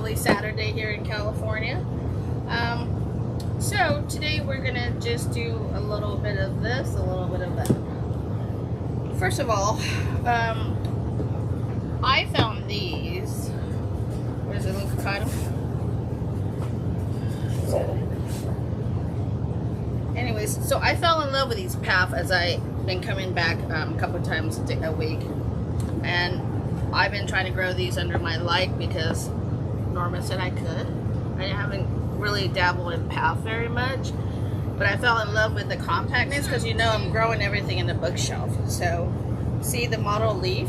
lovely Saturday here in California. So today we're gonna just do a little bit of this, a little bit of that. First of all, I found these. Where's it? Look at them. Anyways, so I fell in love with these PAF as I've been coming back a couple times a week, and I've been trying to grow these under my light because Norman said I could. I haven't really dabbled in PAF very much, but I fell in love with the compactness because, you know, I'm growing everything in the bookshelf. So see the mottle leaf?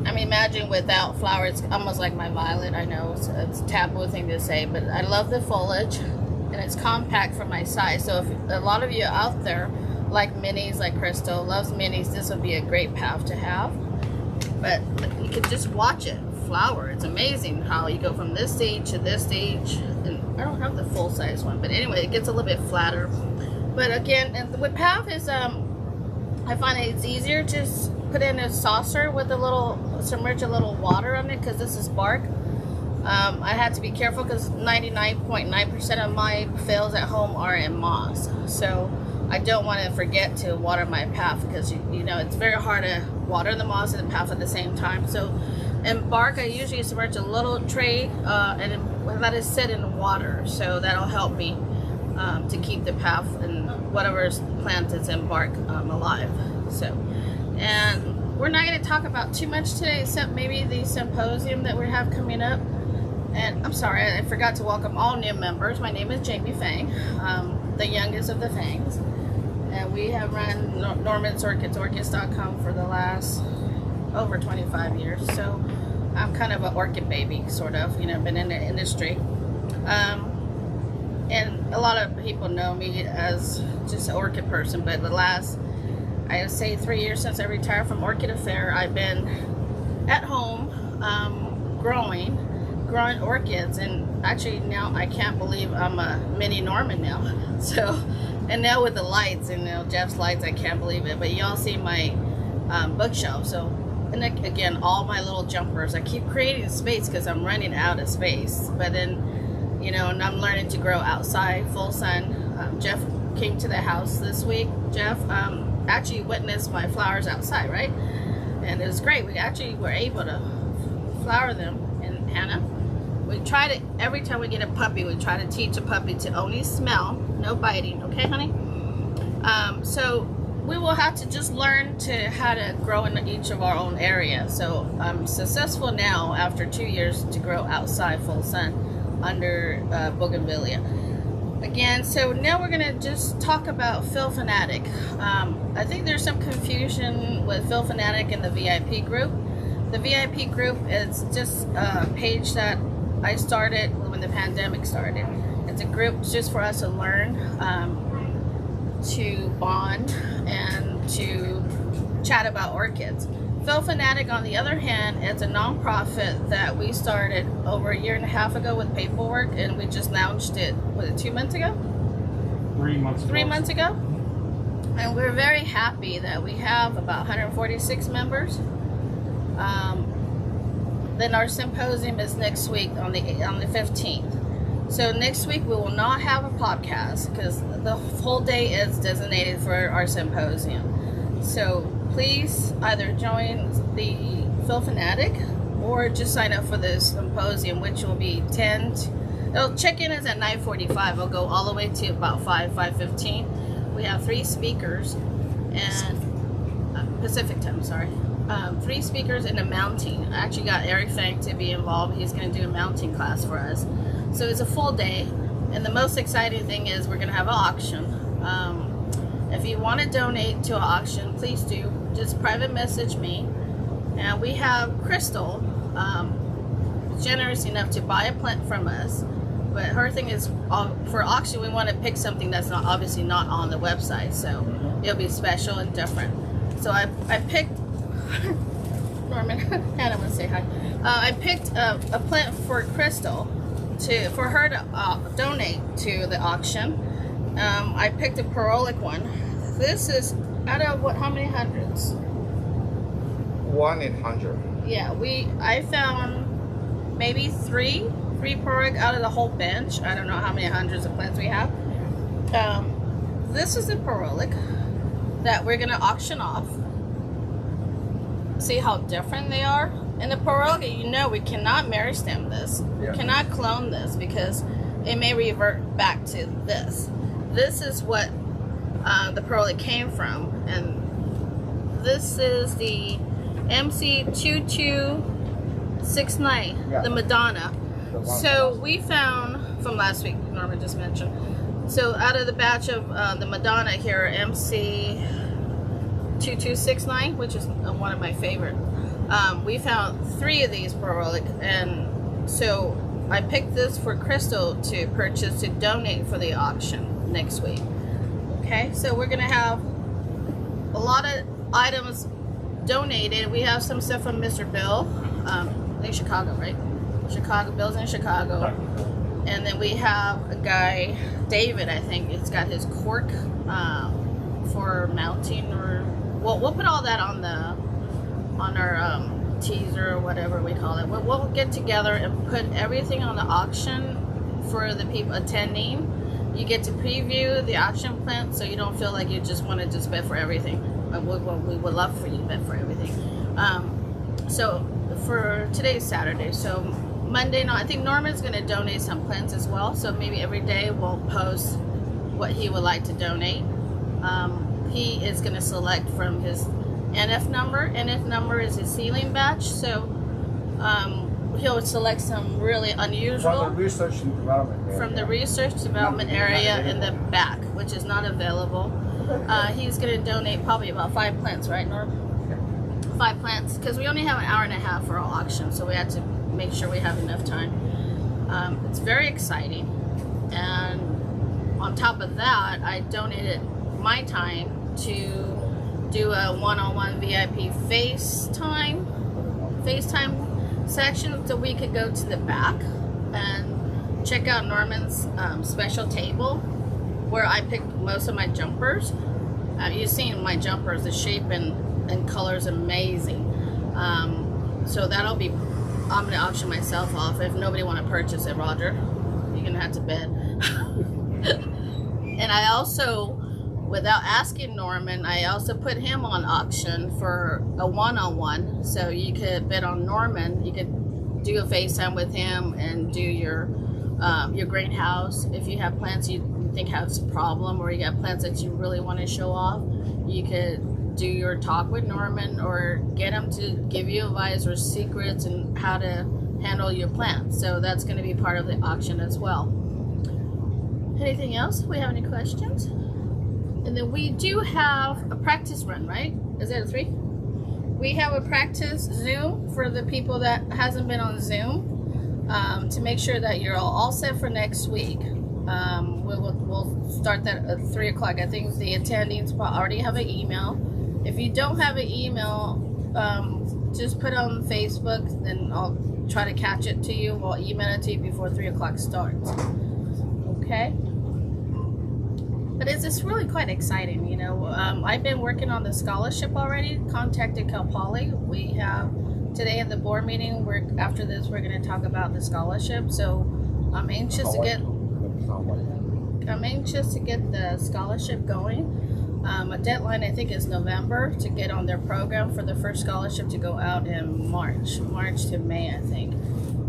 I mean, imagine without flowers, it's almost like my violet. I know it's a taboo thing to say, but I love the foliage and it's compact for my size. So if a lot of you out there like minis, like Crystal loves minis, this would be a great PAF to have. But you can just watch it flower. It's amazing how you go from this stage to this stage. And I don't have the full size one, but anyway, it gets a little bit flatter. But again, and with PAF is I find it's easier to put in a saucer with a little, submerge a little water on it, because this is bark. I had to be careful because 99.9% of my phals at home are in moss, so I don't want to forget to water my PAF, because you know it's very hard to water the moss and the PAF at the same time. So in bark, I usually submerge a little tray and let it sit in water, so that'll help me to keep the PAF and whatever plant is in bark alive. So, and we're not going to talk about too much today, except maybe the symposium that we have coming up. And I'm sorry, I forgot to welcome all new members. My name is Jamie Fang, the youngest of the Fangs. And we have run Norman's Orchids, Orchids.com for the last over 25 years. So I'm kind of an orchid baby, sort of, you know, been in the industry. And a lot of people know me as just an orchid person, but the last, I say 3 years since I retired from Orchid Affair, I've been at home growing orchids, and actually now I can't believe I'm a mini Norman now. So, and now with the lights and, you know, Jeff's lights, I can't believe it. But y'all see my bookshelf. So, and again, all my little jumpers, I keep creating space because I'm running out of space. But then, you know, and I'm learning to grow outside, full sun. Jeff came to the house this week. Jeff actually witnessed my flowers outside, right? And it was great. We actually were able to flower them. And Hannah, we try to, every time we get a puppy, we try to teach a puppy to only smell, no biting, okay, honey? So we will have to just learn to how to grow in each of our own area. So I'm successful now after 2 years to grow outside full sun under bougainvillea. Again, so now we're gonna just talk about Fanatic. I think there's some confusion with Fanatic and the VIP group. The VIP group is just a page that I started when the pandemic started. It's a group just for us to learn, to bond, and to chat about orchids. Fanatic, on the other hand, is a non-profit that we started over a 1.5 years ago with paperwork, and we just launched it, was it 2 months ago? 3 months ago. 3 months ago. And we're very happy that we have about 146 members. Then our symposium is next week on the 15th. So next week we will not have a podcast because the whole day is designated for our symposium. So please either join the Fanatic or just sign up for the symposium, which will be check-in is at 9:45. It'll go all the way to about 5:15. We have 3 speakers and Pacific time, sorry. 3 speakers and a mounting. I actually got Eric Fang to be involved. He's going to do a mounting class for us. So it's a full day. And the most exciting thing is we're going to have an auction. If you want to donate to an auction, please do. Just private message me. And we have Crystal, generous enough to buy a plant from us. But her thing is, for auction, we want to pick something that's not obviously not on the website. So it'll be special and different. So I picked Norman, Hannah wants to say hi. I picked a plant for Crystal for her to donate to the auction. I picked a Harlequin. This is out of what? How many hundreds? 1 in 100. Yeah, I found maybe three porrig out of the whole bench. I don't know how many hundreds of plants we have. This is a porrig that we're gonna auction off. See how different they are? And the porrig, you know, we cannot meristem this. Yeah. We cannot clone this because it may revert back to this. This is what the porrig came from, and this is the MC2269, the Madonna. So we found from last week, Norman just mentioned. So out of the batch of the Madonna here, MC2269, which is one of my favorite, we found 3 of these porrig, and so I picked this for Crystal to purchase to donate for the auction next week. Okay, so we're gonna have a lot of items donated. We have some stuff from Mr. Bill, in Chicago, right? Chicago, Bill's in Chicago. And then we have a guy, David, I think. It's got his cork for mounting, or we'll put all that on our teaser or whatever we call it. We'll get together and put everything on the auction for the people attending. You get to preview the auction plant, so you don't feel like you just want to just bid for everything. We would love for you to bid for everything. So for today's Saturday, so Monday, no, I think Norman's going to donate some plants as well. So maybe every day we'll post what he would like to donate. He is going to select from his NF number. NF number is his ceiling batch. So he'll select some really unusual From the research and development area. From the research development area in the back, which is not available. He's going to donate probably about 5 plants, right, Norm? 5 plants, because we only have an hour and a half for our auction, so we had to make sure we have enough time. It's very exciting, and on top of that, I donated my time to do a one-on-one VIP FaceTime section, so we could go to the back and check out Norman's special table where I picked most of my jumpers. You've seen my jumpers, the shape and color is amazing. So that'll be, I'm gonna auction myself off. If nobody want to purchase it, Roger, you're gonna have to bid. And I also, without asking Norman, I also put him on auction for a one-on-one. So you could bid on Norman. You could do a FaceTime with him and do your greenhouse. If you have plants you think has a problem, or you got plants that you really want to show off, you could do your talk with Norman, or get him to give you advice or secrets and how to handle your plants. So that's going to be part of the auction as well. Anything else? We have any questions? And then we do have a practice run, right? Is that a 3? We have a practice Zoom for the people that hasn't been on Zoom, to make sure that you're all set for next week. We'll start that at 3 o'clock. I think the attendees already have an email. If you don't have an email, just put it on Facebook, then I'll try to catch it to you. We'll email it to you before 3 o'clock starts. Okay? But it's really quite exciting, you know. I've been working on the scholarship already, contacted Cal Poly. We have today at the board meeting, after this we're going to talk about the scholarship. So I'm anxious to get the scholarship going. A deadline I think is November to get on their program for the first scholarship to go out in March to May, I think.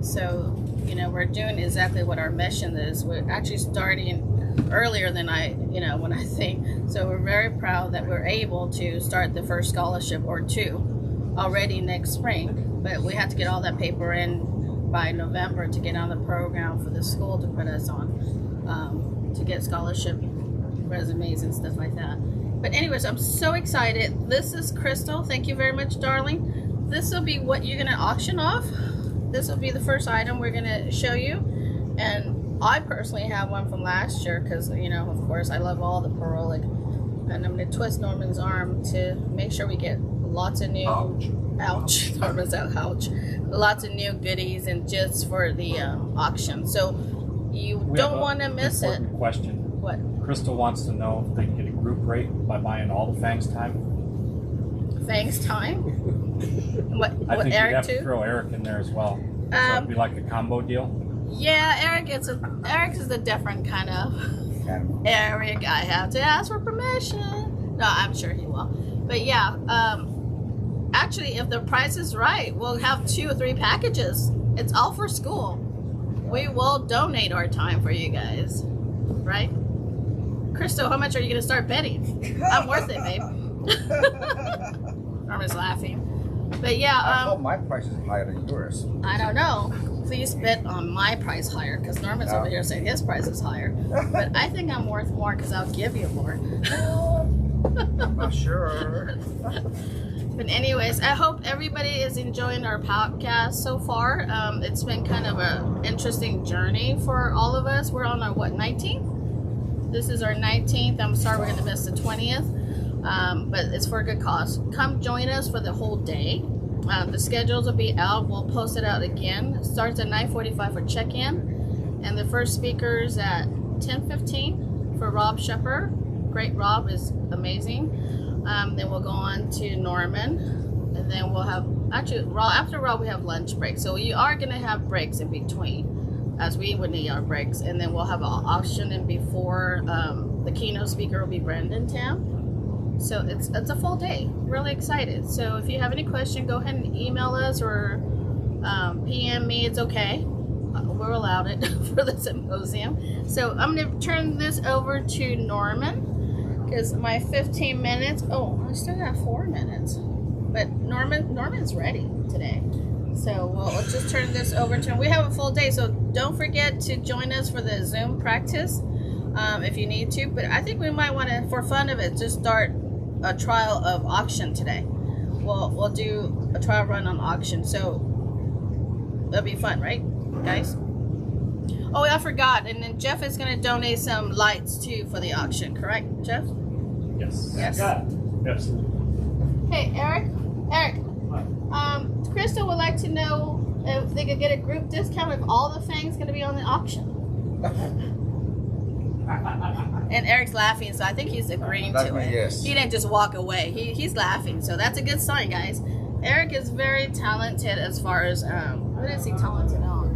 So, you know, we're doing exactly what our mission is. We're actually starting earlier than when I think. So we're very proud that we're able to start the first scholarship or 2 already next spring. But we have to get all that paper in by November to get on the program for the school to put us on, to get scholarship resumes and stuff like that. But anyways, I'm so excited. This is Crystal. Thank you very much, darling. This will be what you're going to auction off. This will be the first item we're going to show you. And I personally have one from last year because, you know, of course, I love all the porrig. And I'm going to twist Norman's arm to make sure we get lots of new... Ouch. Norman's out, ouch. Lots of new goodies and gifts for the auction. So you don't want to miss it. Question. What? Crystal wants to know if they can get a group rate by buying all the Fang's time. Fang's time? What I think Eric you have too? to throw Eric in there as well. So it'd be like a combo deal? Yeah, Eric is a different kind of Eric. I have to ask for permission. No, I'm sure he will. But yeah, actually, if the price is right, we'll have 2 or 3 packages. It's all for school. We will donate our time for you guys, right? Crystal, how much are you going to start betting? I'm worth it, babe. Norman's laughing. But yeah, I hope my price is higher than yours. I don't know. Please bet on my price higher, because Norman's over here saying his price is higher. But I think I'm worth more because I'll give you more. I'm not sure. But anyways, I hope everybody is enjoying our podcast so far. It's been kind of an interesting journey for all of us. We're on our, 19th? This is our 19th. I'm sorry we're going to miss the 20th. But it's for a good cause. Come join us for the whole day. The schedules will be out. We'll post it out again. It starts at 9:45 for check-in. And the first speaker is at 10:15 for Rob Shepard. Great Rob is amazing. Then we'll go on to Norman. And then we'll have, actually, after Rob, we have lunch break. So you are going to have breaks in between, as we would need our breaks. And then we'll have an auction in before. The keynote speaker will be Brandon Tam. So it's a full day. Really excited. So if you have any question, go ahead and email us or PM me. It's okay. We're allowed it for the symposium. So I'm going to turn this over to Norman because my 15 minutes. Oh, I still got 4 minutes. But Norman's ready today. So we'll just turn this over to him. We have a full day, so don't forget to join us for the Zoom practice if you need to. But I think we might want to, for fun of it, just start a trial of auction today. We'll do a trial run on auction, so that'll be fun, right, guys? Oh, I forgot, and then Jeff is going to donate some lights too for the auction, correct, Jeff? Yes. Yes. Yeah, absolutely. Hey, Eric, Crystal would like to know if they could get a group discount if all the fangs going to be on the auction. And Eric's laughing, so I think he's agreeing to it. Yes. He didn't just walk away. He's laughing, so that's a good sign, guys. Eric is very talented as far as what is he talented on?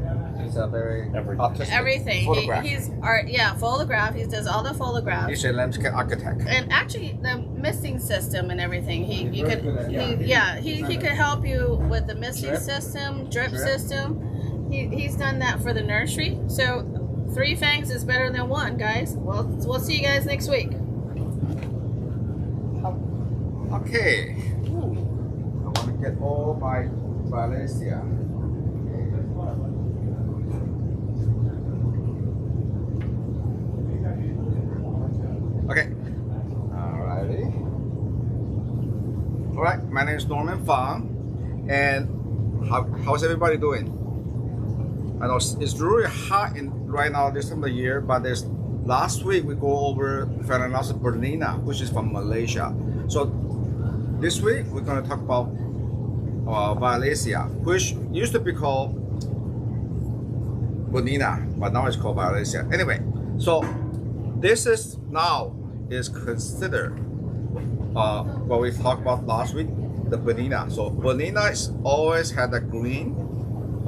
He's a very artistic Everything. photograph. He's art. Yeah, photograph. He does all the photographs. He's a landscape architect. And actually, the misting system and everything. He could help you with the misting system, drip system. He's done that for the nursery. So 3 fangs is better than 1, guys. Well, we'll see you guys next week. Okay. I want to get all my violacea. Okay. Alrighty. Alright, my name is Norman Fang. And how's everybody doing? I know it's really hot right now this time of the year, but last week we go over Phalaenopsis bernina, which is from Malaysia. So this week we're going to talk about violacea, which used to be called bernina, but now it's called violacea. Anyway, so this is considered what we talked about last week, the bernina. So bernina is always had a green.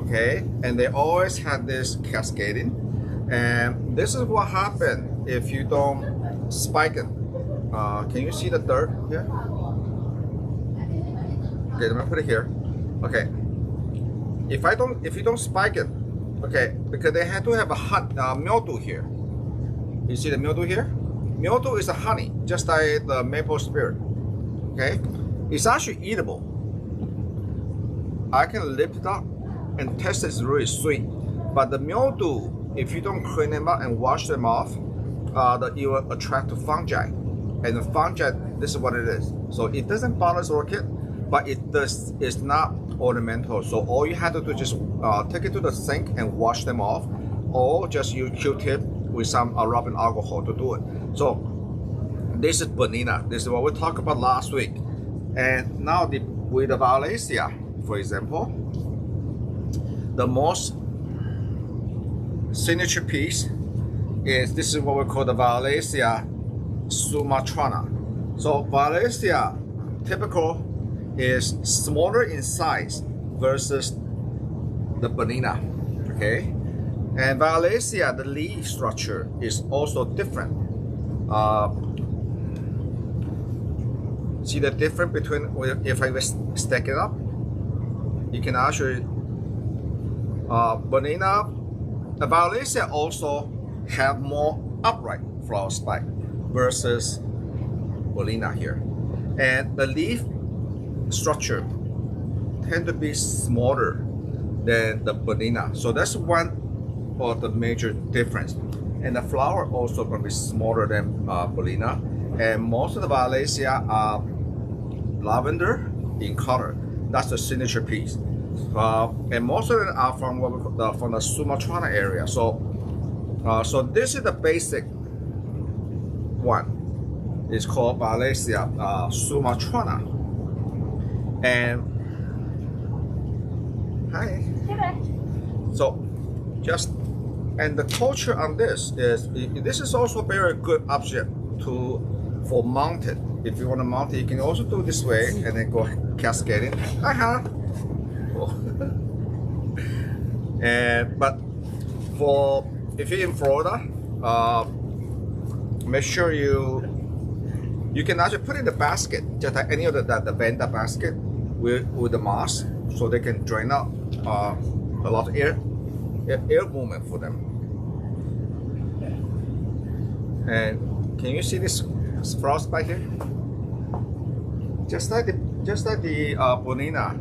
Okay, and they always had this cascading, and this is what happened if you don't spike it. Can you see the dirt here? Okay, let me put it here. Okay, if you don't spike it, okay, because they had to have a hot mildew here. You see the mildew here? Mildew is a honey, just like the maple spirit. Okay, it's actually eatable. I can lift it up and taste is really sweet, but the mildew, if you don't clean them up and wash them off, it will attract to fungi, and the fungi, this is what it is. So it doesn't bother the orchid, but it's not ornamental. So all you have to do is just take it to the sink and wash them off, or just use Q-tip with some rubbing alcohol to do it. So this is bernina. This is what we talked about last week, and now with the violacea, for example. The most signature piece this is what we call the violacea sumatrana. So violacea typical is smaller in size versus the banana, okay? And violacea, the leaf structure is also different. See the difference between, if I stack it up, you can actually, banana, the violacea also have more upright flower spike versus banana here. And the leaf structure tend to be smaller than the banana. So that's one of the major difference. And the flower also going to be smaller than banana. And most of the violacea are lavender in color. That's the signature piece. And most of them are from what we call from the Sumatran area. So, so this is the basic one. It's called violacea sumatrana. And hi. Hey there. So, just and the culture on this is also very good object for mounted. If you want to mount it, you can also do this way and then go cascading. And but for if you're in Florida, make sure you can actually put it in the basket, just like any of the Vanda basket with the moss, so they can drain out a lot of air movement for them. And can you see this frost back here? Just like the banana.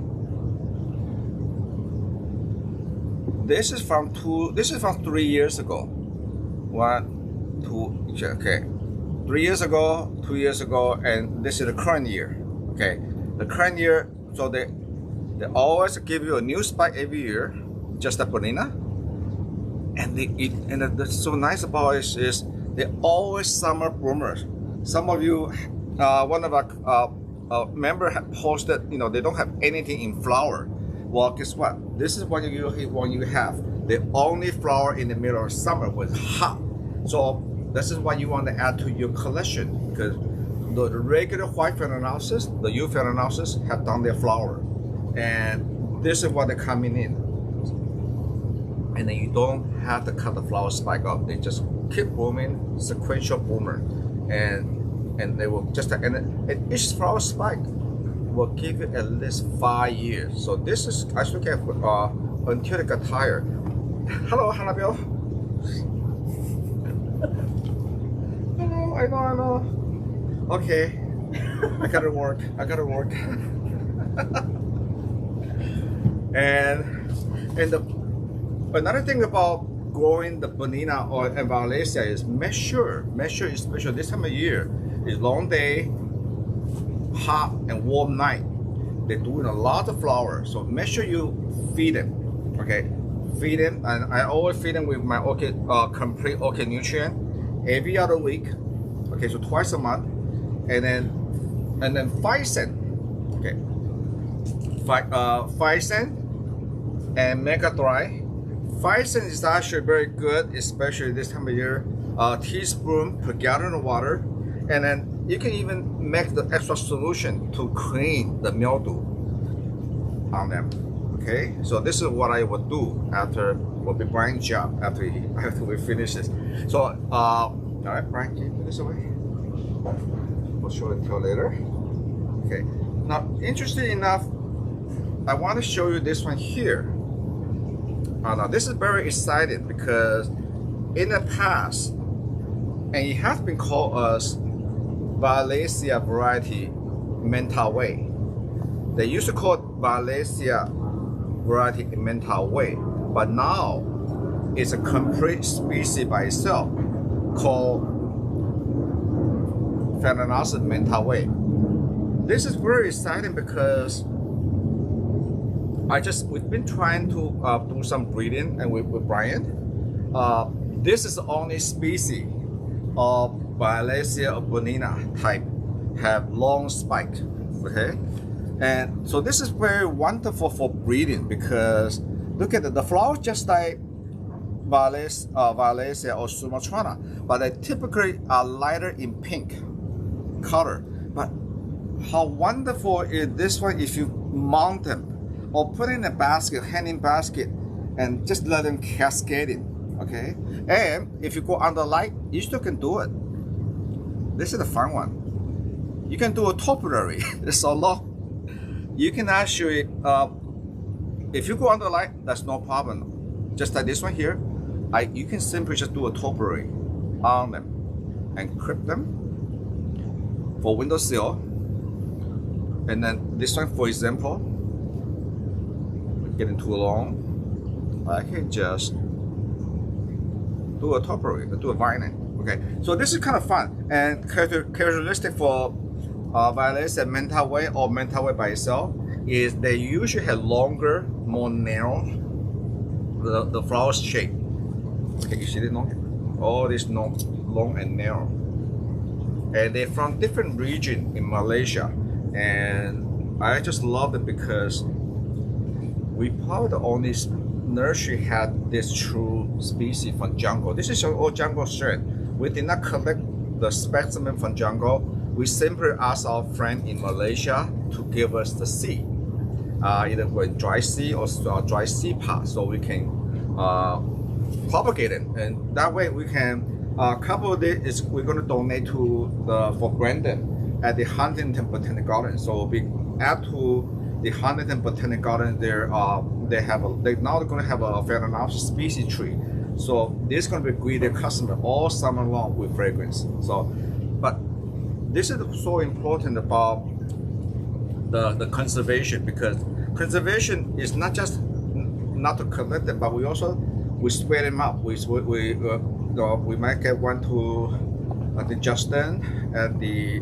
This is from 3 years ago. 1, 2, okay. 3 years ago, 2 years ago, and this is the current year. Okay, the current year. So they always give you a new spike every year, just a banana. And that's so nice about it is they're always summer bloomers. Some of you, one of our member posted, they don't have anything in flower. Well, guess what? This is what you have. The only flower in the middle of summer was hot. So this is what you want to add to your collection, because the regular white Phalaenopsis, the U Phalaenopsis, have done their flower, and this is what they're coming in. And then you don't have to cut the flower spike off; they just keep blooming, sequential bloomer, and they will just and each flower spike will give you at least 5 years. So this is actually until they get tired. Hello, Hannibal. I know. Okay, I gotta work. and another thing about growing the banana or violacea is make sure, especially this time of year, is long day, hot and warm night. They're doing a lot of flowers, so make sure you feed them. Okay, feed them, and I always feed them with my orchid complete orchid nutrient every other week. Okay, so twice a month, and then 5 cent. Okay, 5 cent and mega dry. 5 cent is actually very good, especially this time of year. Teaspoon per gallon of water, and then you can even make the extra solution to clean the mildew on them. Okay, so this is what I would do after will be Brian's job after we finish this. So all right, Brian, can you put this away? We'll show it to you later. Okay. Now, interesting enough, I want to show you this one here. Now, this is very exciting because in the past, and it has been called as violacea variety mental way. They used to call it violacea variety mental way, but now it's a complete species by itself called Phalaenopsis mental way. This is very exciting because we've been trying to do some breeding and with Brian. This is the only species of violacea or banana type have long spike. Okay, and so this is very wonderful for breeding because look at the flowers just like violacea or sumatrana, but they typically are lighter in pink color. But how wonderful is this one if you mount them or put in a basket, hanging basket, and just let them cascade in. Okay, and if you go under light, you still can do it. This is the fun one. You can do a topiary. It's so long. You can actually, if you go under light, that's no problem. Just like this one here, you can simply just do a topiary on them and clip them for windowsill. And then this one, for example, getting too long, I can just do a topiary, do a violin. Okay, so this is kind of fun and characteristic for violacea mentaway or mentaway by itself is they usually have longer, more narrow the flower shape. Okay, you see it now? All this long and narrow, and they're from different region in Malaysia, and I just love it because we probably the only nursery had this true species from jungle. This is all jungle strain. We did not collect the specimen from jungle. We simply asked our friend in Malaysia to give us the seed, either with dry seed or dry seed pot, so we can propagate it, and that way we can. A couple of this we're going to donate to for Brandon at the Huntington Botanic Garden. So we add to the Huntington Botanic Garden. They're now going to have a Phalaenopsis species tree. So this is going to be greeted customer all summer long with fragrance. So, but this is so important about the conservation, because conservation is not just not to collect them, but we spread them up. We might get one to the Justin at the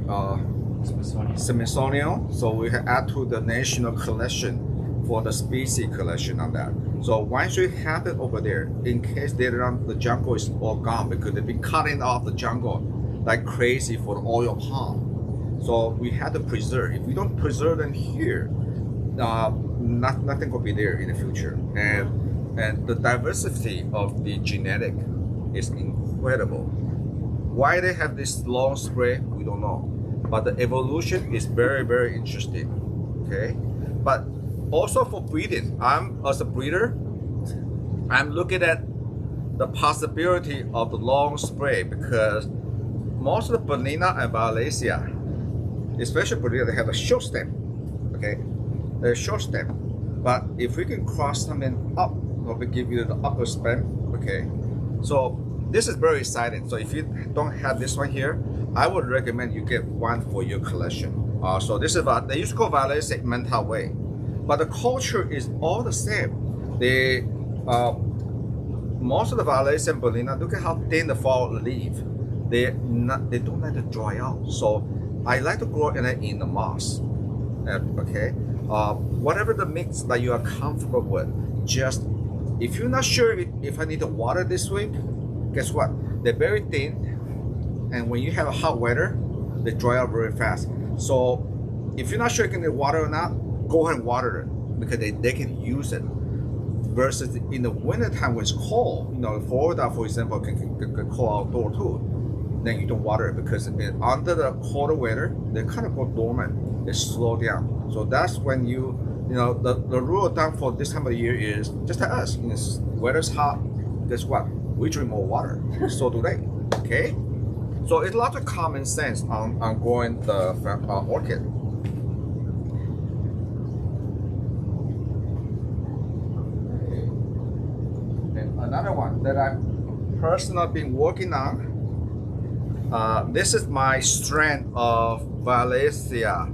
Smithsonian. So we add to the national collection for the species collection on that. So once you have it over there, in case later on the jungle is all gone, because they've been cutting off the jungle like crazy for the oil palm. So we have to preserve. If we don't preserve them here, nothing will be there in the future. And the diversity of the genetic is incredible. Why they have this long spray, we don't know. But the evolution is very, very interesting. Okay, but also for breeding, as a breeder, I'm looking at the possibility of the long spray, because most of the Bernina and Violacea, especially Bernina, they have a short stem. Okay, they're short stem. But if we can cross something up, we give you the upper stem. Okay, so this is very exciting. So if you don't have this one here, I would recommend you get one for your collection. So this is they used to call Violacea mental way, but the culture is all the same. They most of the Violacea and Bernina, look at how thin the fall leaf. They don't let it dry out. So I like to grow in the moss. Okay, whatever the mix that you are comfortable with. Just if you're not sure if I need to water this week, guess what? They're very thin, and when you have a hot weather, they dry out very fast. So if you're not sure you can water or not, go ahead and water it, because they can use it. Versus in the winter time when it's cold, Florida, for example, can cold outdoor too. Then you don't water it, because under the colder weather, they kind of go dormant. They slow down. So that's when the rule of thumb for this time of the year is just like us. Weather's hot. Guess what? We drink more water. So do they. Okay. So it's a lot of common sense on growing the orchid. And another one that I've personally been working on. This is my strand of Violacea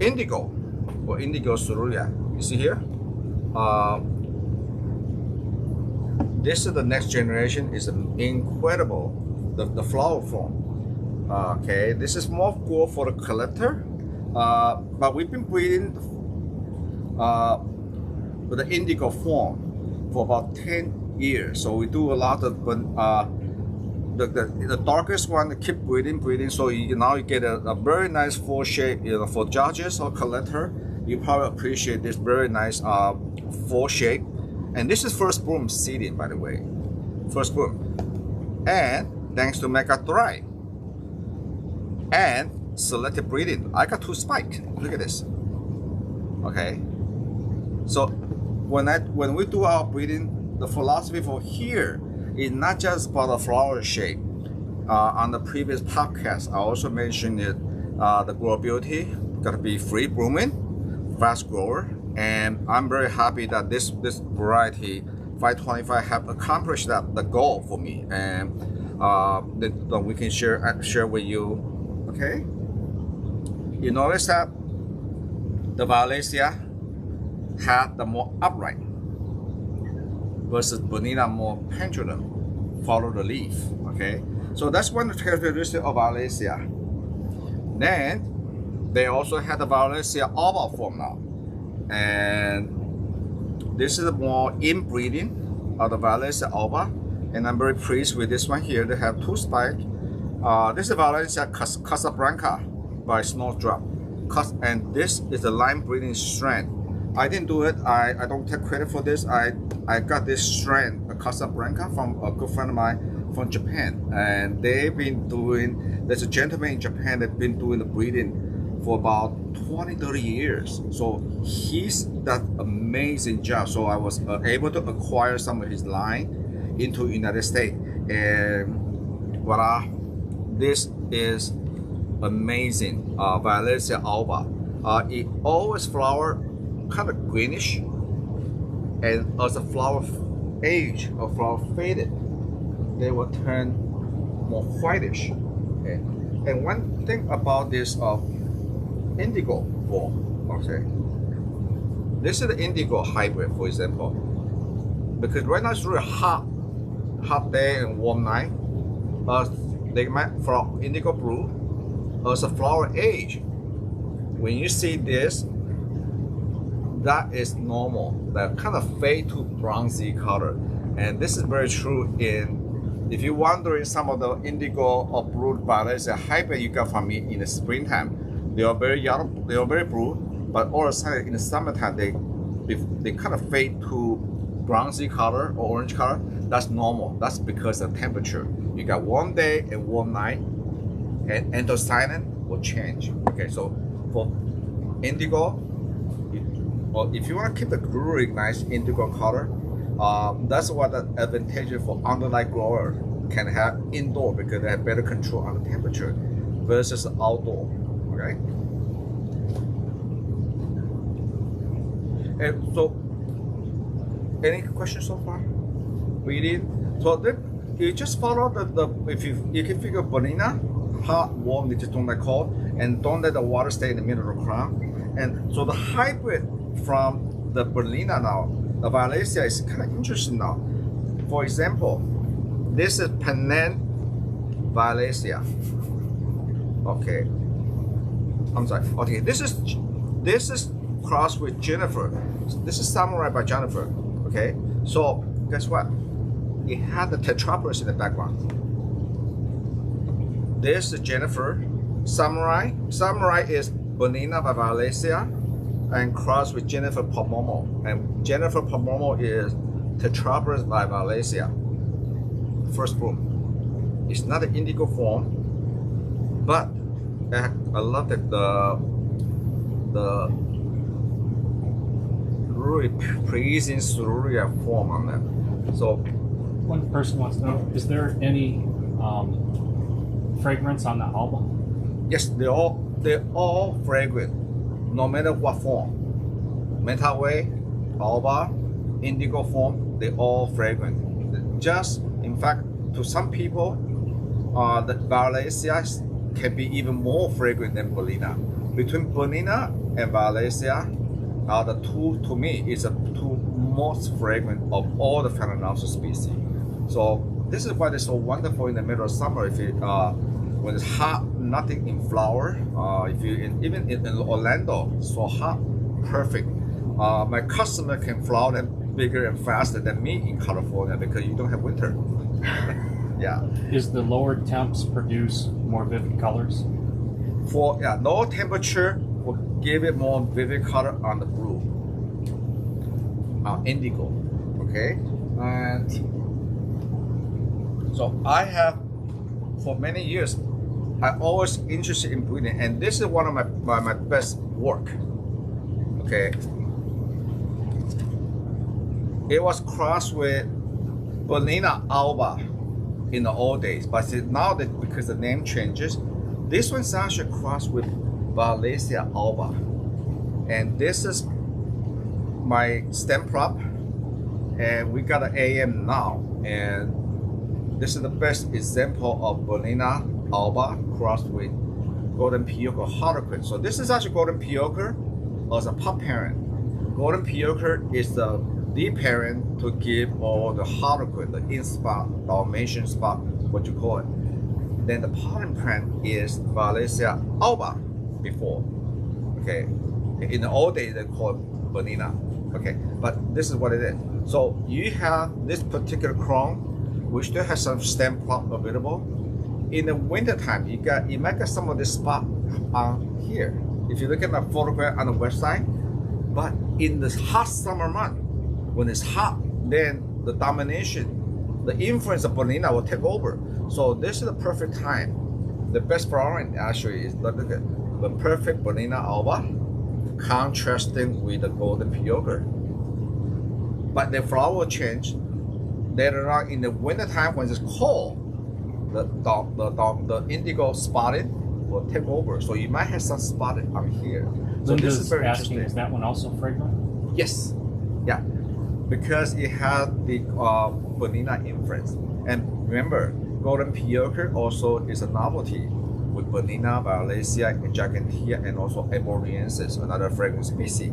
indigo, or indigo cerurea. You see here? This is the next generation. Is incredible. The flower form. Okay, this is more good for the collector. But we've been breeding with the indigo form for about 10 years. So we do a lot of the darkest one, keep breeding. So now you get a very nice full shape. For judges or collector, you probably appreciate this very nice full shape. And this is first bloom seeding, by the way, first bloom. And thanks to Mega Thrive and selective breeding, I got 2 spikes. Look at this. Okay, so when we do our breeding, the philosophy for here is not just about the flower shape. On the previous podcast, I also mentioned it. The growability gotta be free blooming, fast grower, and I'm very happy that this variety 525 have accomplished the goal for me, and that we can share with you. Okay, you notice that the violacea had the more upright versus Bonita more pendulum, follow the leaf. Okay, so that's one characteristic of violacea. Then they also had the violacea alba form now, and this is more inbreeding of the violacea alba, and I'm very pleased with this one here. They have 2 spikes. This is Violacea Casablanca by Snowdrop, and this is the line breeding strain. I didn't do it. I don't take credit for this. I got this strain, Casablanca, from a good friend of mine from Japan, and they've been doing. There's a gentleman in Japan that's been doing the breeding for about 20-30 years. So he's done amazing job. So I was able to acquire some of his line into United States, and voila, this is amazing Violacea alba. It always flower kind of greenish, and as the flower age or flower faded, they will turn more whitish. Okay, and one thing about this indigo form, okay, this is the indigo hybrid, for example, because right now it's really hot day and warm night. They might flower indigo blue. As a flower age, when you see this, that is normal. That kind of fade to bronzy color, and this is very true if you're wondering some of the indigo or blue violacea hybrid you got from me in the springtime. They are very yellow, they are very blue, but all of a sudden in the summertime they kind of fade to bronzy color or orange color. That's normal. That's because of temperature. You got warm day and warm night, and anthocyane will change. Okay, so for indigo, well, if you want to keep the really nice indigo color, that's what the advantage for underlight grower can have indoor, because they have better control on the temperature versus outdoor. Okay, and so any questions so far? Breeding. So then you just follow the if you can figure Bonita, hot, warm, they just don't let cold, and don't let the water stay in the middle of the crown. And so the hybrid from the Berlina now, the Violacea is kind of interesting now. For example, this is Penang Violacea. Okay, I'm sorry. Okay, this is crossed with Jennifer. This is Samurai by Jennifer. Okay, so guess what? It had the tetrapolis in the background. This is Jennifer. Samurai. Samurai is Bonita by Violacea, and crossed with Jennifer Pomomo. And Jennifer Pomomo is Tetrapolis by Violacea. First bloom. It's not an indigo form, but I love that the really pleasing cerulean form on them. So one person wants to know, is there any fragrance on the album? Yes, they're all fragrant, no matter what form. Metaway, alba, indigo form, they're all fragrant. Just, in fact, to some people, the Violacea can be even more fragrant than Bonita. Between Bonita and Violacea, the two, to me, is the two most fragrant of all the Phalaenopsis species. So this is why they're so wonderful in the middle of summer. If you when it's hot, nothing in flower. If you even in Orlando, so hot, perfect. My customer can flower them bigger and faster than me in California because you don't have winter. Yeah. Is the lower temps produce more vivid colors? For lower temperature will give it more vivid color on the blue, indigo. Okay, and so I have for many years. I always interested in breeding, and this is one of my best work. Okay, It was crossed with Bernina alba in the old days, but now that because the name changes, this one's actually crossed with violacea alba, and this is my stem prop, and we got an AM now, and this is the best example of Bernina alba crossed with golden piocher Harlequin. So this is actually golden piocher as a pup parent. Golden piocher is the parent to give all the Harlequin, the in-spot, Dalmatian spot, what you call it. Then the pollen plant is violacea alba before. Okay, in the old days they call it Bernina. Okay, but this is what it is. So you have this particular clone, which still has some stem prop available. In the winter time, you might get some of this spot on here. If you look at my photograph on the website, but in this hot summer month, when it's hot, then the domination, the influence of Bernina will take over. So this is the perfect time. The best flowering actually is the perfect Bernina alba, contrasting with the golden piocher. But the flower will change later on in the winter time when it's cold. The indigo spotted will take over. So you might have some spotted on here. So Linda's this is very asking, interesting. is that one also fragrant? Yes, yeah, because it has the Bernina influence. And remember, golden piocher also is a novelty with Bernina, violacea, gigantea, and also armoriensis, another fragrant species.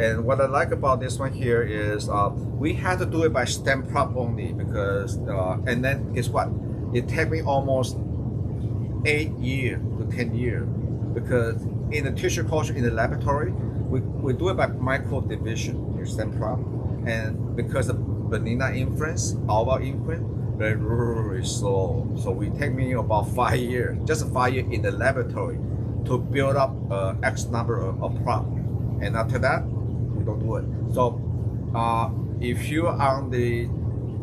And what I like about this one here is we had to do it by stem prop only because, and then guess what? It took me almost 8 years to 10 years because in the tissue culture in the laboratory, we do it by micro division in stem prop, and because of Bernina influence, alba influence, very slow. So we take me about 5 years, just 5 years in the laboratory to build up X number of prop, and after that we don't do it. So if you are on the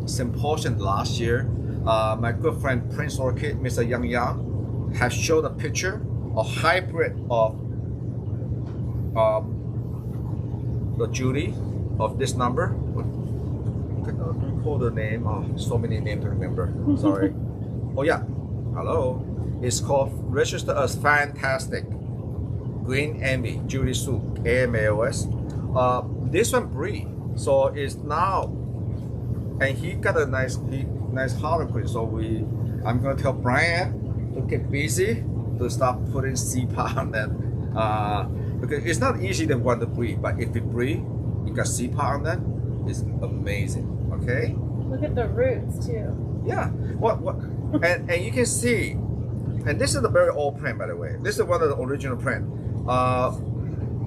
symposium last year, my good friend Prince Orchid, Mr. Yang, has showed a picture of hybrid of the Judy of this number. Call the name. Oh, so many names to remember. Sorry. Oh yeah. Hello. It's called registered as fantastic. Green Envy, Judy Sue, AMAOS. This one breed. So it's now, and he got a nice Harlequin. So I'm gonna tell Brian to get busy to start putting CPA on that. Because it's not easy to want to breed, but if it breed, you got CPA on that, it's amazing. Okay. Look at the roots too. Yeah. What? and you can see, and this is a very old plant, by the way. This is one of the original plant.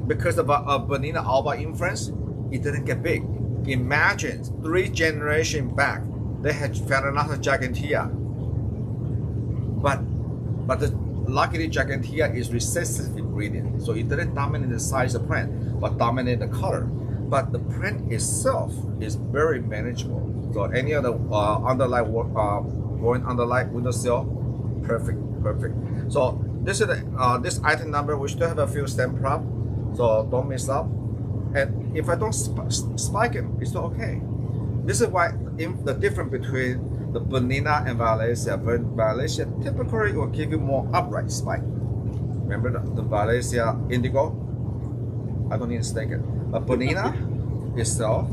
Because of Bernina alba influence, it didn't get big. Imagine 3 generations back, they had Phalaenopsis gigantea. But luckily gigantea is recessively breeding, so it didn't dominate the size of the plant, but dominate the color. But the plant itself is very manageable. So any of the underlight growing underlight windowsill, perfect. So this is the this item number. We still have a few stem prop, so don't miss out. And if I don't spike it, it's still okay. This is why the difference between the Bernina and violacea. Violacea typically will give you more upright spike. Remember the violacea indigo? I don't need to stake it. But Bernina itself,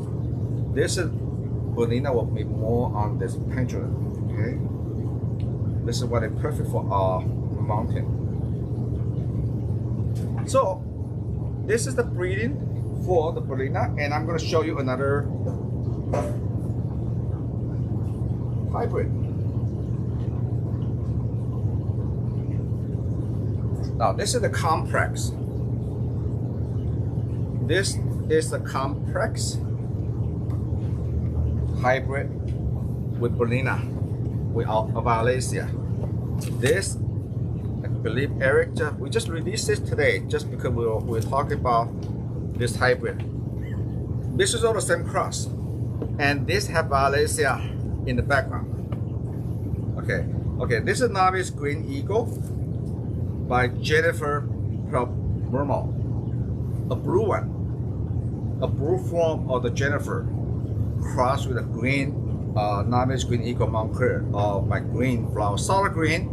this is Bernina will be more on this pendulum. Okay, this is what is perfect for our mountain. So this is the breeding for the Bernina, and I'm going to show you another hybrid. Now this is the complex. This is the complex hybrid with Bernina, with violacea. This, I believe Eric, we just released this today just because we're talking about this hybrid. This is all the same cross, and this have violacea in the background. Okay. This is Novice Green Eagle by Jennifer Mermal, a blue one, a blue form of the Jennifer. cross with a green, Norman's green eco monker, or my green flower, solid green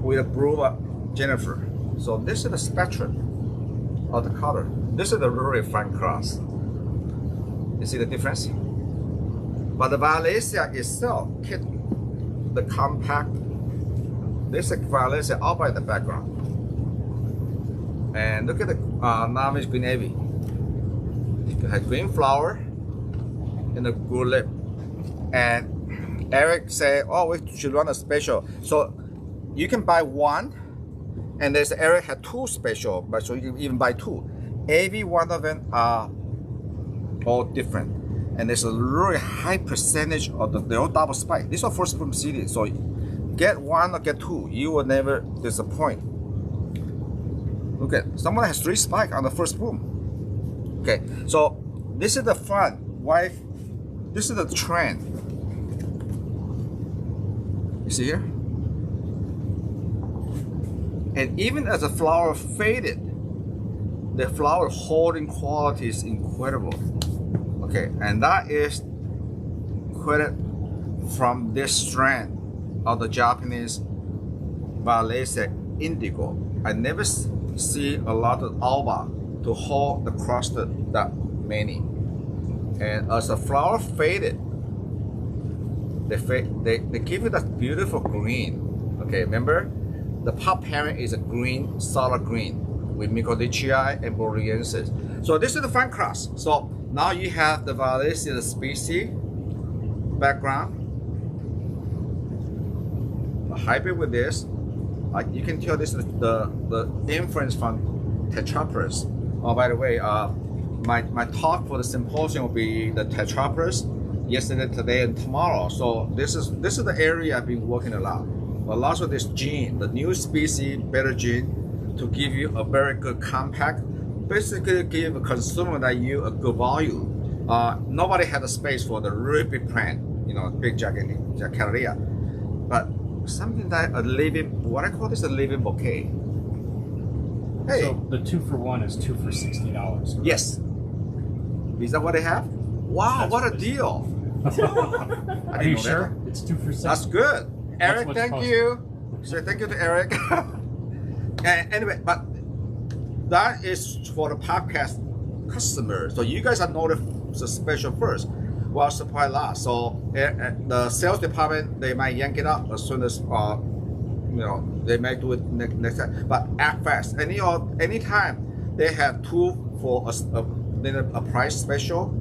with a blue Jennifer. So this is the spectrum of the color. This is the really fine cross. You see the difference? But the violacea itself, the compact, this is violacea all by the background. And look at the Norman's green ivy. It has green flower and a good lip. And Eric said, oh, we should run a special. So you can buy one, and there's Eric had two special, but so you can even buy two. Every one of them are all different. And there's a really high percentage of they're all double spike. These are first bloom seeded. So get one or get two, you will never disappoint. Look at, someone has 3 spikes on the first bloom. Okay, so this is the fun. Why? This is the trend. You see here? And even as the flower faded, the flower holding quality is incredible. Okay, and that is credit from this strand of the Japanese violacea indigo. I never see a lot of alba to hold the cluster that many. And as the flower faded, they give you that beautiful green. Okay, remember? The pop parent is a green, solid green with Mycorrhizae and Borreliensis. So this is the fine cross. So now you have the violacea species background, a hybrid with this. Like you can tell this is the influence from Tetraprus. Oh, by the way, my talk for the symposium will be the Tetraprus yesterday, today, and tomorrow. So this is the area I've been working a lot. A lot of this gene, the new species, better gene, to give you a very good compact. Basically, give a consumer like you a good value. Nobody had the space for the really big plant, big gigantic cattleya. But something like a living, what I call this a living bouquet. Hey. So the 2 for 1 is 2 for $60. Yes. Is that what they have? Wow, That's what a deal. Are you sure? It's 2 for 60. That's good. Eric, what's thank you. So thank you to Eric. Anyway, but that is for the podcast customers. So you guys are notified the special first while supply lasts. So the sales department, they might yank it up as soon as they might do it next time. But act fast. Anytime they have 2 for a price special,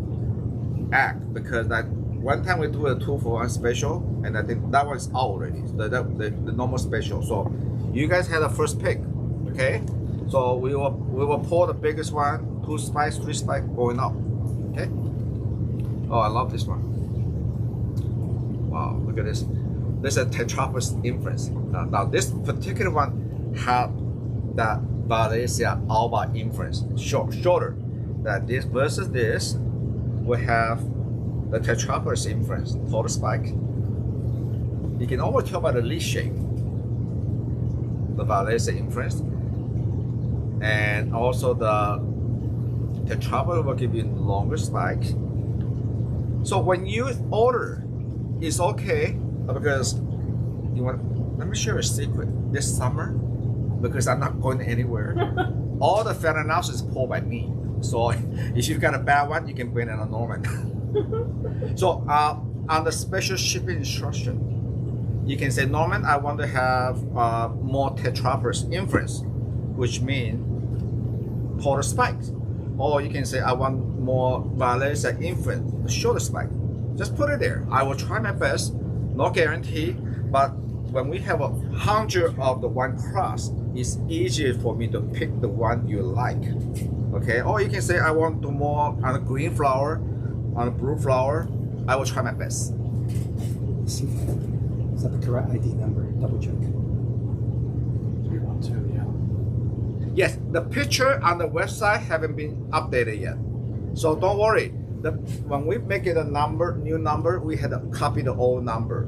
act, because that one time we do a 2 for 1 special, and I think that one's out already. The normal special. So you guys had the first pick, okay? So we will pour the biggest one, 2 spikes, 3 spikes going up, okay? Oh, I love this one. Wow, look at this. This is a Tetraprus influence. Now this particular one have that violacea alba influence, shorter. That this versus this will have the Tetraprus influence, total spike. You can always tell by the leaf shape, the violacea influence, and also the Tetraprus will give you longer spike. So when you order, it's okay because let me share a secret. This summer, because I'm not going anywhere, all the Phalaenopsis is pulled by me. So if you've got a bad one, you can bring it on Norman. So on the special shipping instruction, you can say, Norman, I want to have more Tetraprus influence, which means total spikes. Or you can say, I want more violacea influence, shorter spike. Just put it there. I will try my best, no guarantee, but when we have 100 of the one cross, it's easier for me to pick the one you like. Okay, or you can say I want to more on a green flower, on a blue flower. I will try my best. See, is that the correct ID number? Double check. 312, yeah. Yes, the picture on the website haven't been updated yet, so don't worry. When we make it a number, new number, we had to copy the old number,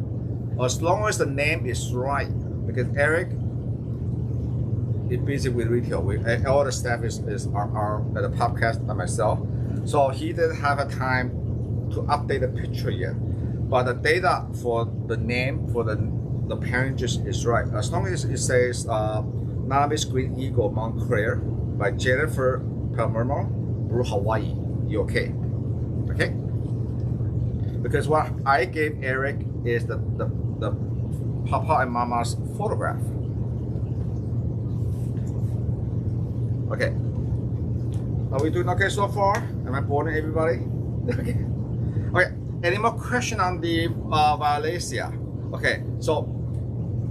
as long as the name is right. Because Eric is busy with retail. All the staff is at the podcast and myself, so he didn't have a time to update the picture yet, but the data for the name for the parentage is right. As long as it says Nanamis Green Eagle Montclair by Jennifer Palmermo, Blue Hawaii, you okay? Okay? Because what I gave Eric is the Papa and Mama's photograph. Okay. Are we doing okay so far? Am I boring everybody? Okay. Okay. Any more question on the violacea? Okay. So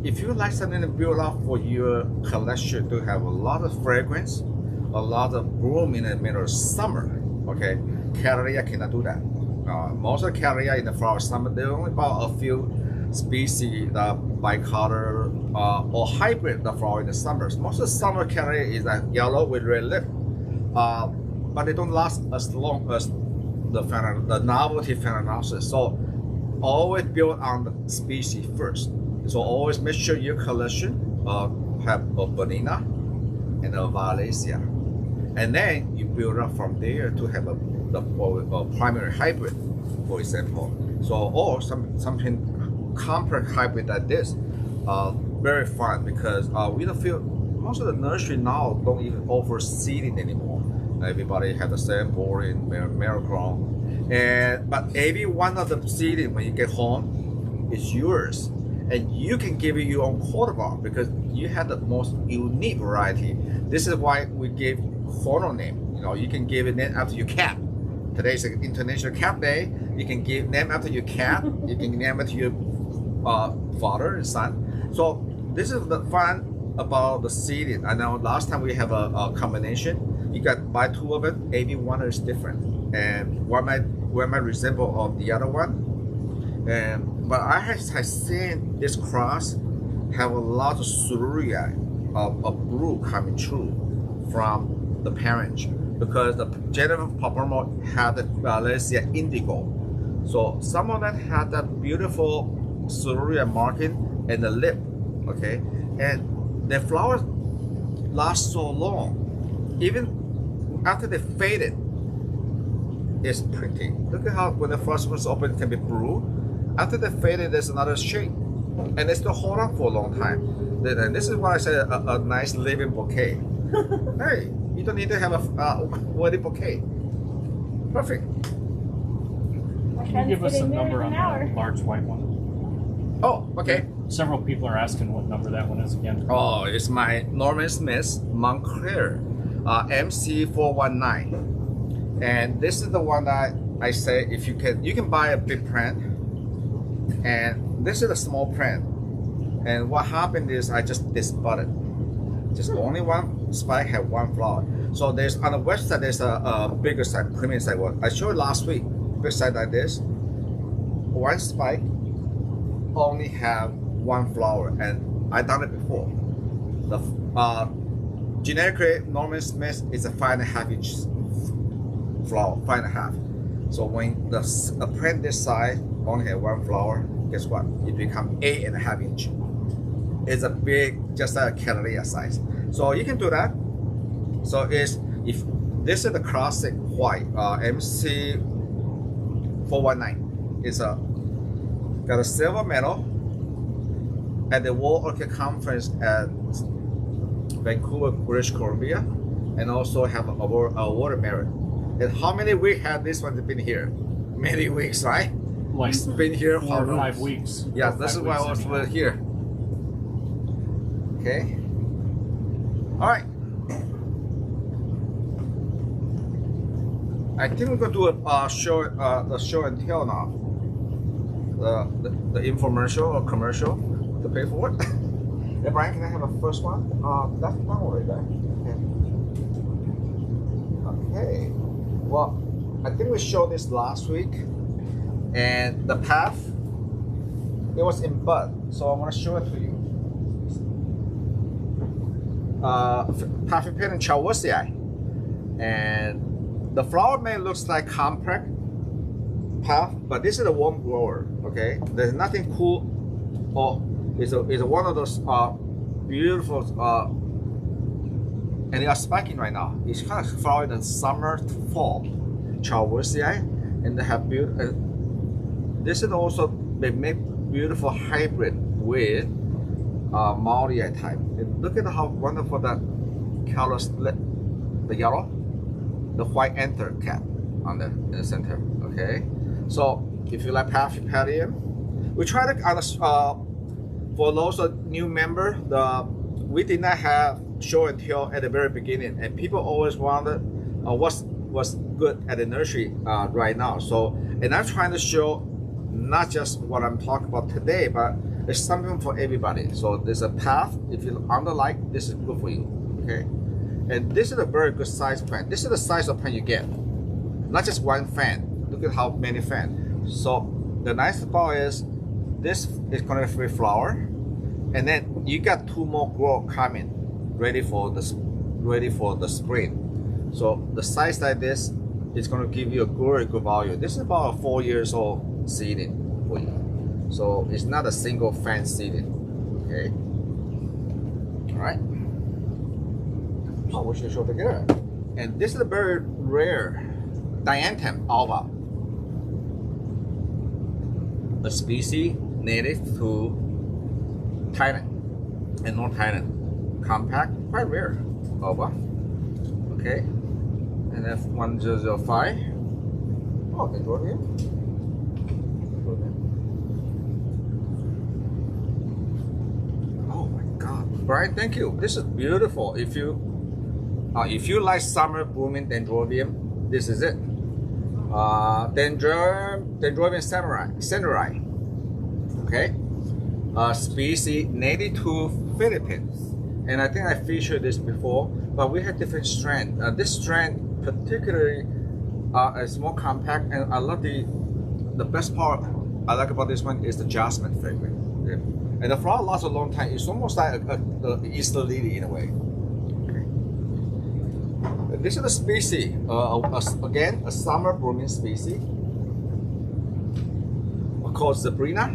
if you like something to build up for your collection to have a lot of fragrance, a lot of bloom in the middle of summer, okay, Cattleya cannot do that. Most of the Cattleya in the flower summer, there are only about a few species that bicolor or hybrid the flower in the summers. Most of the summer Cattleya is like yellow with red lip, but they don't last as long as the novelty Phalaenopsis. So always build on the species first. So always make sure your collection have a banana and a violacea, and then you build up from there to have a primary hybrid, for example. So or something complex hybrid like this, very fun because we don't feel most of the nursery now don't even offer seeding anymore. Everybody have the same boring miracle, and but every one of the seeding when you get home is yours, and you can give it your own cultivar because you have the most unique variety. This is why we give photo name. You know, you can give it name after your cat. Today is International Cat Day. You can give name after your cat. You can name it to your father and son. So this is the fun about the seeding. I know last time we have a combination. You got buy two of it. Every one is different, and one might resemble of the other one. But I have seen this cross have a lot of Sururia of blue coming through from the parent, because the Jennifer Palmermo had the violacea indigo. So some of them had that beautiful Sururia marking and the lip, okay? And the flowers last so long. Even after they faded, it's pretty. Look at how when the first one's open, it can be blue. After they faded, there's another shade. And they still hold on for a long time. And this is why I say a nice living bouquet. Hey, you don't need to have a wedding bouquet. Perfect. My Can you friend's give us a getting married number in on an hour. the large white one? Oh, okay. Several people are asking what number that one is again. Oh, it's my Norman Smith Montclair MC419. And this is the one that I say if you can buy a big plant. And this is a small plant. And what happened is I just disbudded. Just only one spike had one flower. So there's on the website there's a bigger side, premium side one. I showed last week, big side like this. One spike only have one flower, and I done it before. The generically Norman Smith is a 5.5 inch flower, 5.5. So when the plant this size only have one flower, guess what? It become 8.5 inch. It's a big, just like a Cattleya size. So you can do that. So if this is the classic white MC419. It's got a silver medal at the World Orchid Conference at Vancouver, British Columbia, and also have a water merit. And how many weeks have this one been here? Many weeks, right? Like It's been here 4 or 5 weeks. Yeah, 4 or this 5 is why I weeks was anyhow. here. Okay. All right. I think we're gonna do a show, the show and tell now. The infomercial or commercial to pay for it. Yeah, Brian, can I have a first one? That's not already there. Okay. Well, I think we showed this last week, and the path it was in bud, so I want to show it to you. Paphiopedon Chauversiae, and the flower may looks like complex path, but this is a warm grower. Okay, there's nothing cool, or it's one of those beautiful and they are spiking right now. It's kind of flowering in summer to fall. Chauversiae, and they have this is also, they make beautiful hybrid with Maori type. And look at how wonderful that color split. The yellow, the white anther cap on the in the center. Okay, so if you like Phalaenopsis, we try to for those new member, we did not have show and tell at the very beginning, and people always wondered what's good at the nursery right now. So, and I'm trying to show not just what I'm talking about today, but it's something for everybody. So there's a path. If you like, this is good for you. Okay, and this is a very good size plant. This is the size of plant you get, not just one fan. Look at how many fans. So the nice part is this is going to be free flower, and then you got 2 more growth coming, ready for the spring. So the size like this is going to give you a very good value. This is about a 4 years old seeding for you. So it's not a single fan seeding. Okay. All right. So we should show together. And this is a very rare Dianthum alba, a species native to Thailand and North Thailand. Compact, quite rare alba. Okay. And F1005. Oh, Dendrobium. Oh my God, Brian, thank you. This is beautiful. If you like summer blooming Dendrobium, this is it. Dendrobium samurai. Okay. Species native to Philippines. And I think I featured this before, but we have different strand. This strand particularly is more compact, and I love the best part I like about this one is the jasmine fragrance. Okay. And the flower lasts a long time. It's almost like the Easter lily in a way. Okay. This is the species, again, a summer blooming species called Sabrina.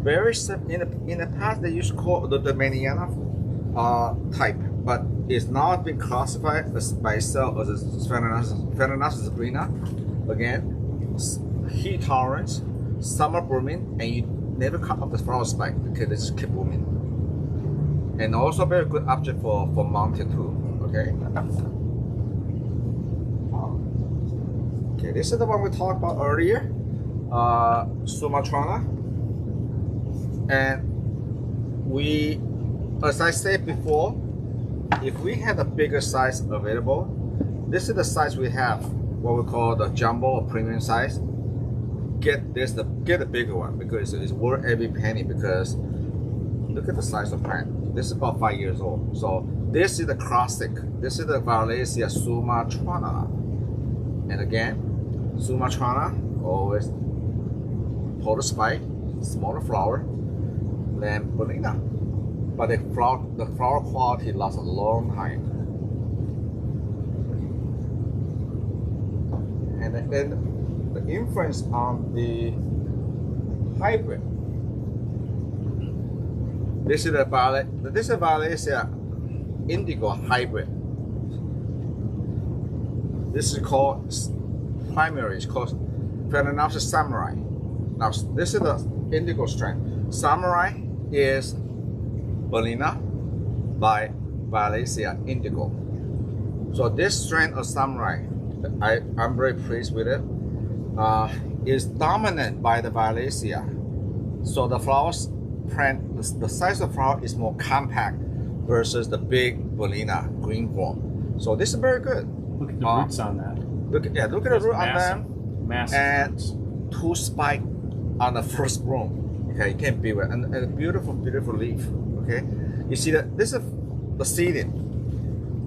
Very in the past they used to call the Maniana type, but it's now been classified by itself as a Phalaenopsis Sabrina. Again, heat tolerance, summer blooming, and you never cut off the flower spike because they just keep blooming. And also very good object for mounting too. Okay. Okay, this is the one we talked about earlier, Sumatrana. And we, as I said before, if we had a bigger size available, this is the size we have, what we call the jumbo or premium size. Get a bigger one because it's worth every penny, because look at the size of plant. This is about 5 years old. So this is the classic. This is the violacea Sumatrana. And again, Sumatrana, always total spike, smaller flower than Bonita, but the flower quality lasts a long time. And then the influence on the hybrid. This is a violacea indigo hybrid. This is called primary. It's called Phalaenopsis samurai. Now this is the indigo strain. Samurai is Bonita by violacea indigo. So this strain of samurai, I'm very pleased with it. Is dominant by the violacea. So the flowers plant, the size of flower is more compact versus the big Bonita green form. So this is very good. Look at the roots on that. Look at the root on them. Massive and roots. 2 spikes on the first bloom. Okay, you can't beat it. And a beautiful, beautiful leaf. Okay, you see that this is the seeding.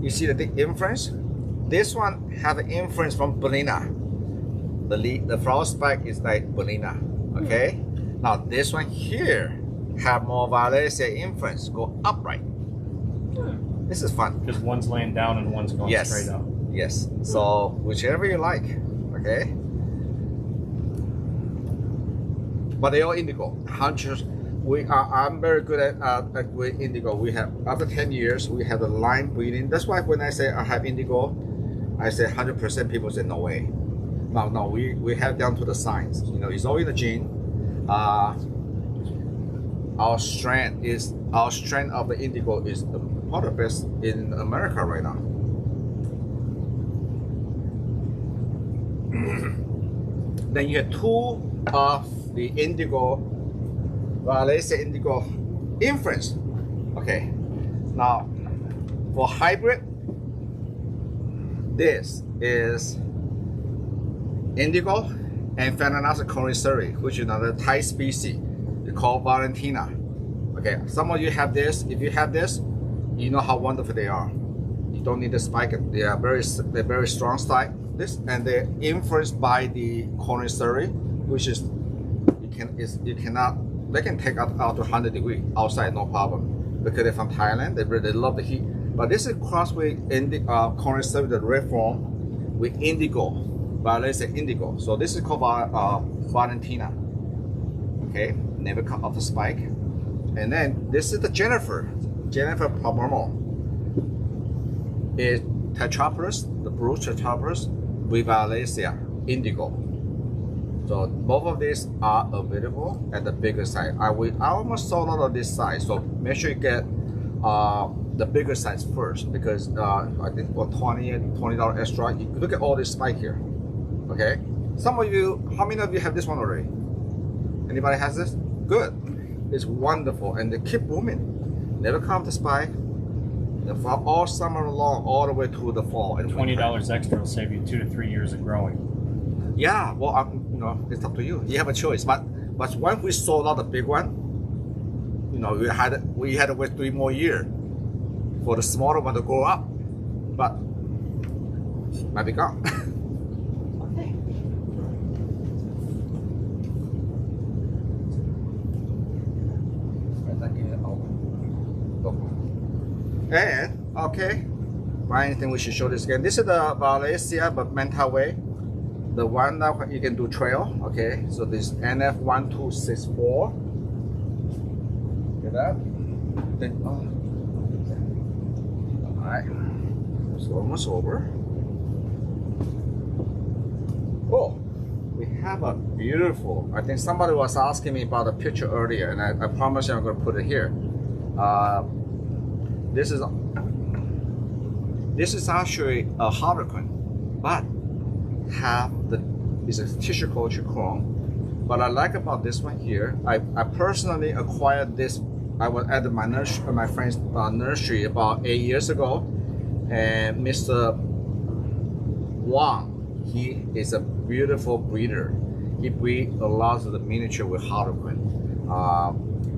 You see the influence. This one have an influence from Bonita. The flower spike is like Bonita. Okay, now this one here have more violacea influence. Go upright. This is fun. Because one's laying down and one's going straight up. Yes. So whichever you like. Okay. But they all indigo. Hunters, I'm very good at with indigo. We have, after 10 years, we have the line breeding. That's why when I say I have indigo, I say 100%. People say no way. No, we have down to the science. You know, it's all in the gene. Our strand of the indigo is part of the best in America right now. Then you have two of the indigo, violacea indigo influence. Okay, now for hybrid, this is indigo and Phalaenopsis coniferae, which is another Thai species. They call Valentina. Okay, some of you have this. If you have this, you know how wonderful they are. You don't need to spike it. They're very strong style. This and they're influenced by the coniferae, which is you cannot. They can take out to 100 degrees outside, no problem, because they're from Thailand. They really love the heat. But this is crossed with coniferae, the red form, with indigo, violacea indigo. So this is called Valentina. Okay, never come off the spike. And then this is the Jennifer palmamo. It's tetraploid, the blue tetraploid with violacea indigo. So both of these are available at the bigger size. I almost sold out of this size, so make sure you get the bigger size first, because I think for $20 extra, you look at all this spike here. Okay, some of you, how many of you have this one already? Anybody has this? Good. It's wonderful, and they keep blooming. Never come to spike. From all summer long, all the way to the fall. And $20 extra will save you 2 to 3 years of growing. Yeah, well, you know, it's up to you. You have a choice. But once we sold out the big one, you know, we had to wait 3 more years for the smaller one to grow up. But might be gone. Okay. And okay, I think we should show this again. This is the violacea, but mental way. The one that you can do trail. Okay, so this NF1264. Get that? Then, all right, it's almost over. Oh, we have a beautiful. I think somebody was asking me about the picture earlier, and I promise you I'm going to put it here. This is actually a Harlequin, but it's a tissue culture chrome. What I like about this one here, I personally acquired this. I was at my friend's nursery about 8 years ago, and Mr. Wang, he is a beautiful breeder. He breeds a lot of the miniature with Harlequin.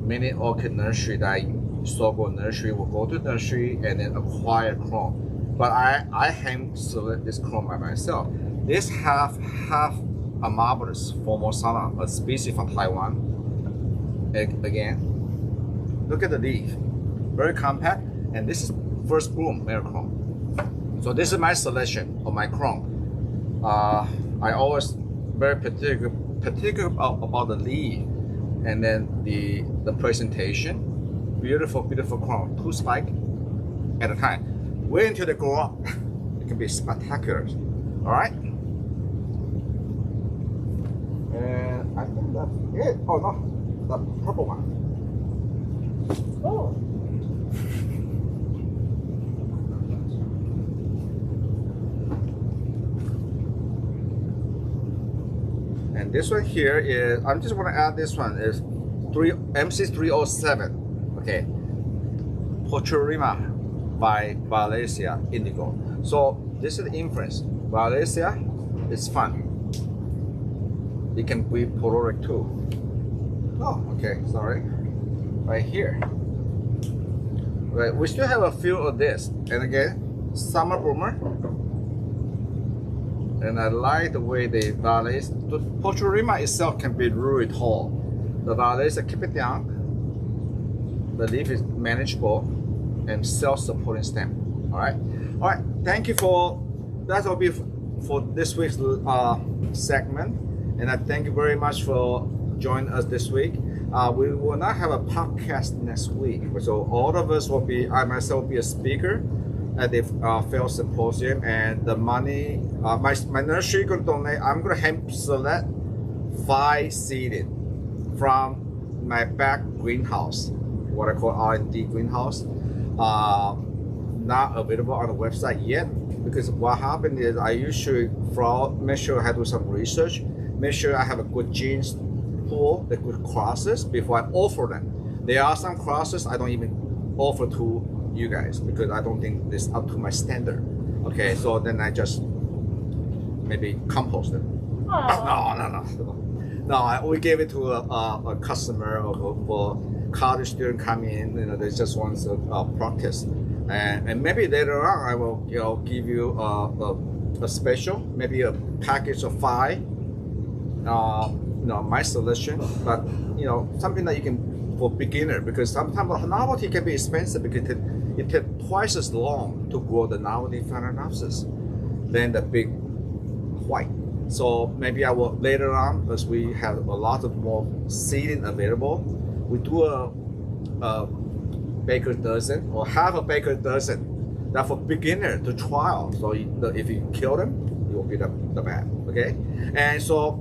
Many orchid nursery that so-called nursery will go to nursery and then acquire chrome. But I hand select this chrome by myself. This have a marvelous Formosana, a species from Taiwan. Again, look at the leaf, very compact, and this is first bloom male chrome. So this is my selection of my chrome. I always very particular about the leaf, and then the presentation. Beautiful chrome, 2 spikes at a time. Wait until they grow up. It can be spectacular. All right. And I think that's it. Oh no, the purple one. Oh. And this one here is, I'm just want to add this one is MC307. Okay, Pochurima by violacea indigo. So this is the influence. Violacea is fun. It can be polaric too. Oh, okay, sorry. Right here. Right, we still have a few of this. And again, summer bloomer. And I like the way the violacea. The Pochurima itself can be really tall. The violacea keep it down. The leaf is manageable and self-supporting stem. All right. Thank you for that. Will be for this week's segment, and I thank you very much for joining us this week. We will not have a podcast next week, so all of us will be. I myself will be a speaker at the Phal symposium, and the money, my nursery gonna donate. I'm gonna hand select 5 seeding from my back greenhouse, what I call R&D greenhouse. Not available on the website yet, because what happened is I usually make sure I do some research, make sure I have a good genes pool, the good crosses before I offer them. There are some crosses I don't even offer to you guys because I don't think this up to my standard. Okay, so then I just maybe compost them. No, we gave it to a customer or for college student come in, they just want to practice. And maybe later on I will give you a special, maybe a package of 5, my selection, but something that you can for beginner, because sometimes novelty can be expensive because it takes twice as long to grow the novelty Phalaenopsis than the big white. So maybe I will later on, as we have a lot of more seeding available, we do a baker's dozen or half a baker's dozen that for beginner to trial. So if you kill them, you will get the bad. Okay, and so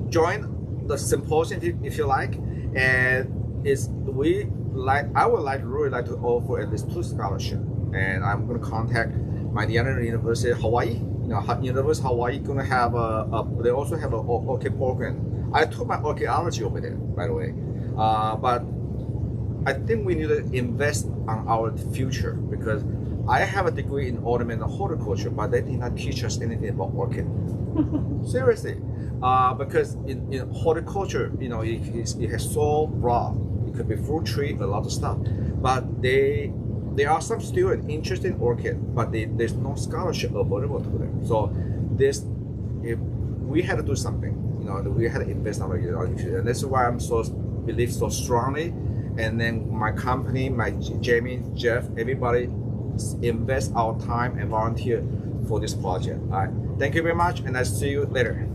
join the symposium if you like, and I would really like to offer at least 2 scholarships, and I'm going to contact my University of Hawaii. University of Hawaii gonna have they also have an orchid program. I took my orchidology over there, by the way, but I think we need to invest on our future, because I have a degree in ornamental horticulture, but they did not teach us anything about orchid. Seriously, because in horticulture, it has so broad. It could be fruit tree, a lot of stuff, but there are some students interested in orchid, but there's no scholarship available to them. So if we had to do something, we had to invest on our future, and this is why I'm believe so strongly. And then my company, Jamie, Jeff, everybody invest our time and volunteer for this project. All right, thank you very much, and I'll see you later.